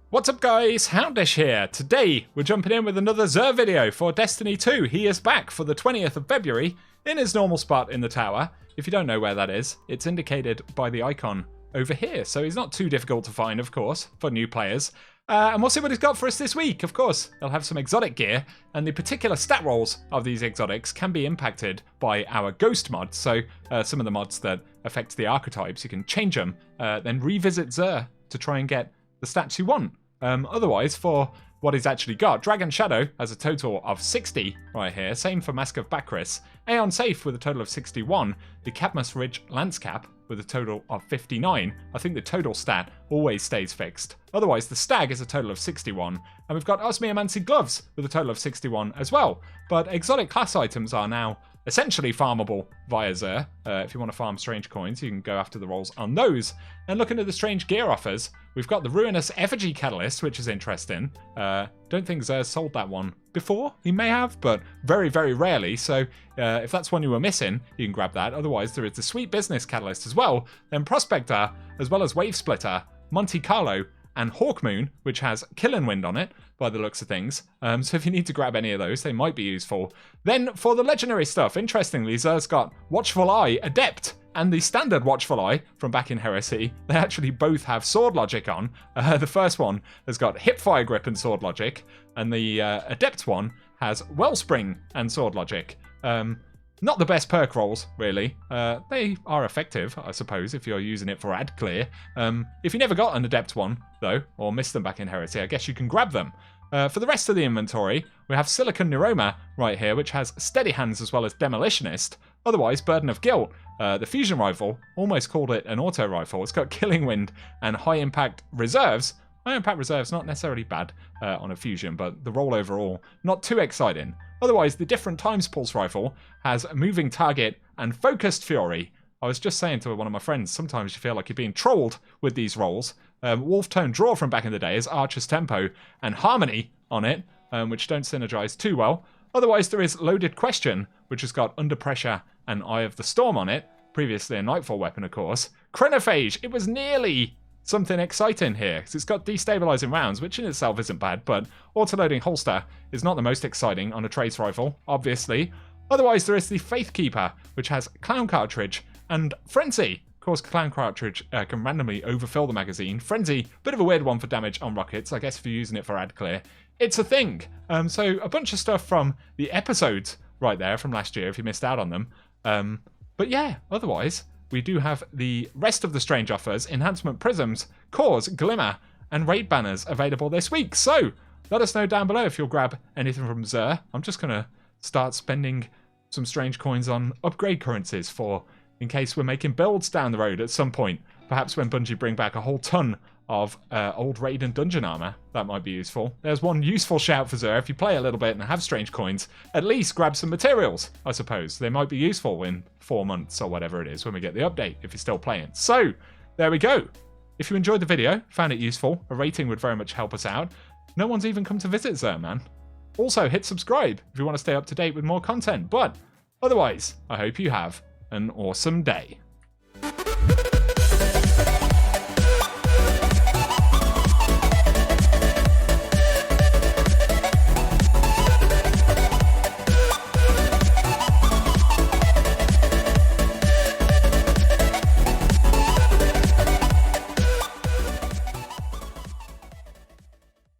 What's up guys, Houndish here. Today we're jumping in with another Xur video for Destiny 2. He is back for the 20th of February in his normal spot in the tower. If you don't know where that is, it's indicated by the icon over here. So he's not too difficult to find, of course, for new players. And we'll see what he's got for us this week. Of course, he'll have some exotic gear, and the particular stat rolls of these exotics can be impacted by our ghost mods. So some of the mods that affect the archetypes, you can change them, then revisit Xur to try and get the stats you want. Otherwise, for what he's actually got, Dragon Shadow has a total of 60 right here. Same for Mask of Bakris. Aeon Safe with a total of 61. The Cadmus Ridge Lance Cap with a total of 59. I think the total stat always stays fixed. Otherwise, the Stag is a total of 61. And we've got Osmiomancy Gloves with a total of 61 as well. But exotic class items are now essentially farmable via Xur. If you want to farm strange coins, you can go after the rolls on those. And looking at the strange gear offers, we've got the Ruinous Effigy Catalyst, which is interesting. Don't think Xur sold that one before. He may have, but very, very rarely. So if that's one you were missing, you can grab that. Otherwise, there is the Sweet Business Catalyst as well. Then Prospector, as well as Wave Splitter, Monte Carlo, and Hawkmoon, which has Killing Wind on it, by the looks of things. So if you need to grab any of those, they might be useful. Then for the legendary stuff, interestingly, Xur's got Watchful Eye, Adept, and the standard Watchful Eye from back in Heresy. They actually both have Sword Logic on. The first one has got Hipfire Grip and Sword Logic, and the Adept one has Wellspring and Sword Logic. Not the best perk rolls, really. They are effective, I suppose, if you're using it for ad clear. If you never got an Adept one, though, or missed them back in Heresy, I guess you can grab them. For the rest of the inventory, we have Silicon Neuroma right here, which has Steady Hands as well as Demolitionist. Otherwise, Burden of Guilt. The Fusion Rifle, almost called it an auto rifle. It's got Killing Wind and High Impact Reserves. High Impact Reserves, not necessarily bad on a Fusion, but the roll overall, not too exciting. Otherwise, the Different Times Pulse Rifle has Moving Target and Focused Fury. I was just saying to one of my friends, sometimes you feel like you're being trolled with these rolls. Wolf Tone Draw from back in the day is Archer's Tempo and Harmony on it, which don't synergize too well. Otherwise, there is Loaded Question, which has got Under Pressure and Eye of the Storm on it. Previously a Nightfall weapon, of course. Chronophage, it was nearly something exciting here, because it's got destabilizing rounds, which in itself isn't bad, but autoloading holster is not the most exciting on a trace rifle, obviously. Otherwise, there is the Faith Keeper, which has Clown Cartridge and Frenzy. Of course, Clown Cartridge can randomly overfill the magazine. Frenzy, bit of a weird one for damage on rockets, I guess if you're using it for ad clear. It's a thing. So a bunch of stuff from the episodes right there from last year, if you missed out on them. But yeah, otherwise, we do have the rest of the strange offers, Enhancement Prisms, Cores, Glimmer, and Raid Banners available this week. So let us know down below if you'll grab anything from Xur. I'm just going to start spending some strange coins on upgrade currencies for in case we're making builds down the road at some point. Perhaps when Bungie bring back a whole ton of old raid and dungeon armor, that might be useful. There's one useful shout for Xur. If you play a little bit and have strange coins, at least grab some materials, I suppose. They might be useful in 4 months or whatever it is when we get the update, if you're still playing. So, there we go. If you enjoyed the video, found it useful, a rating would very much help us out. No one's even come to visit Xur, man. Also, hit subscribe if you want to stay up to date with more content. But otherwise, I hope you have an awesome day.